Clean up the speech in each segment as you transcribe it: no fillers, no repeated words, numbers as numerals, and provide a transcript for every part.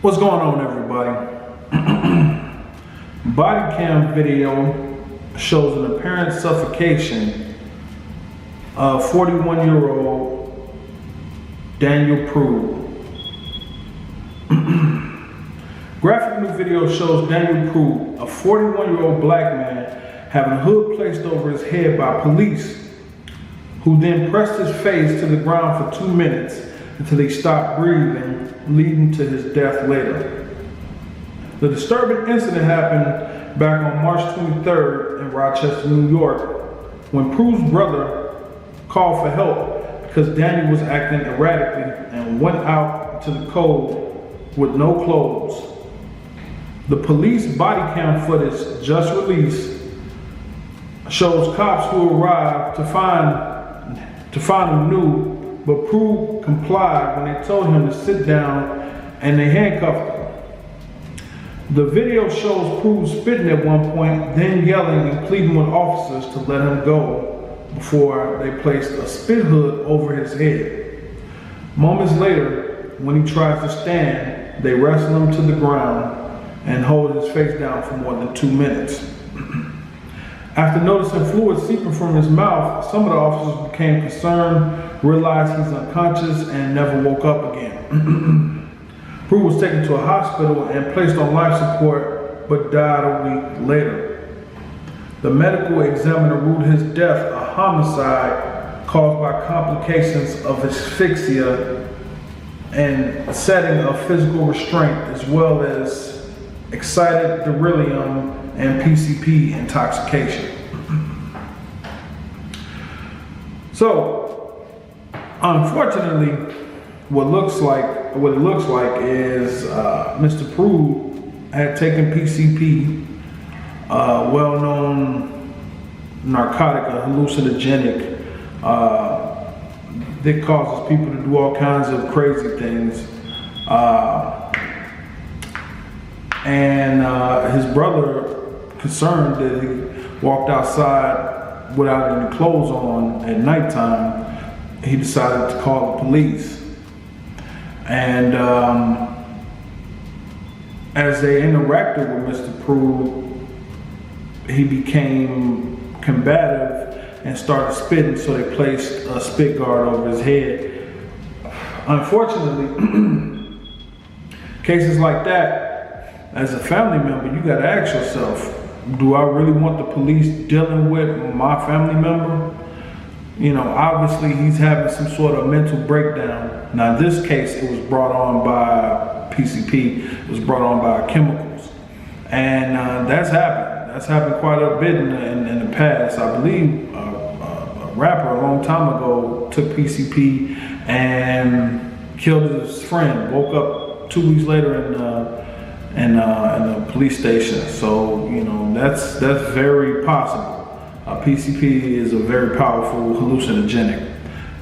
What's going on, everybody? Body cam video shows an apparent suffocation of 41-year-old Daniel Prue. Graphic new video shows Daniel Prue, a 41-year-old black man, having a hood placed over his head by police, who then pressed his face to the ground for 2 minutes until he stopped breathing, leading to his death later. The disturbing incident happened back on March 23rd in Rochester, New York, when Prue's brother called for help because Daniel was acting erratically and went out to the cold with no clothes. The police body cam footage just released shows cops who arrived to find him nude, but Prue complied when they told him to sit down and they handcuffed him. The video shows Prue spitting at one point, then yelling and pleading with officers to let him go before they placed a spit hood over his head. Moments later, when he tries to stand, they wrestle him to the ground and hold his face down for more than 2 minutes. After noticing fluid seeping from his mouth, some of the officers became concerned, realized he's unconscious, and never woke up again. Prue was taken to a hospital and placed on life support, but died a week later. The medical examiner ruled his death a homicide caused by complications of asphyxia and setting of physical restraint, as well as excited delirium and PCP intoxication. So, unfortunately, what it looks like is Mr. Prue had taken PCP, well-known narcotic, a hallucinogenic that causes people to do all kinds of crazy things. And his brother, concerned that he walked outside without any clothes on at nighttime, he decided to call the police. And as they interacted with Mr. Prue, he became combative and started spitting, so they placed a spit guard over his head. Unfortunately, cases like that, as a family member, you gotta ask yourself, do I really want the police dealing with my family member? You know, obviously he's having some sort of mental breakdown. Now in this case, it was brought on by PCP, it was brought on by chemicals. And that's happened. That's happened quite a bit in the past. I believe a rapper a long time ago took PCP and killed his friend, woke up 2 weeks later in a police station. So, you know, that's very possible. PCP is a very powerful hallucinogenic,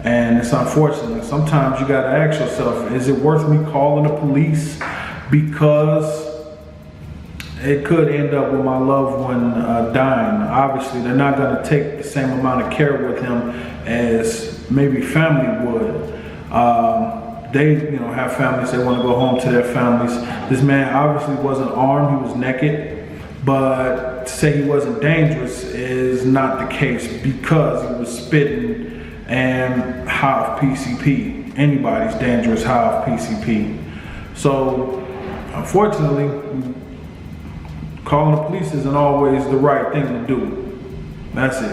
and it's unfortunate. Sometimes you gotta ask yourself, is it worth me calling the police? Because it could end up with my loved one dying. Obviously, they're not gonna take the same amount of care with him as maybe family would. They, you know, have families, they want to go home to their families. This man obviously wasn't armed, he was naked, but to say he wasn't dangerous is not the case because he was spitting and high off PCP. Anybody's dangerous high off PCP. So, unfortunately, calling the police isn't always the right thing to do. That's it.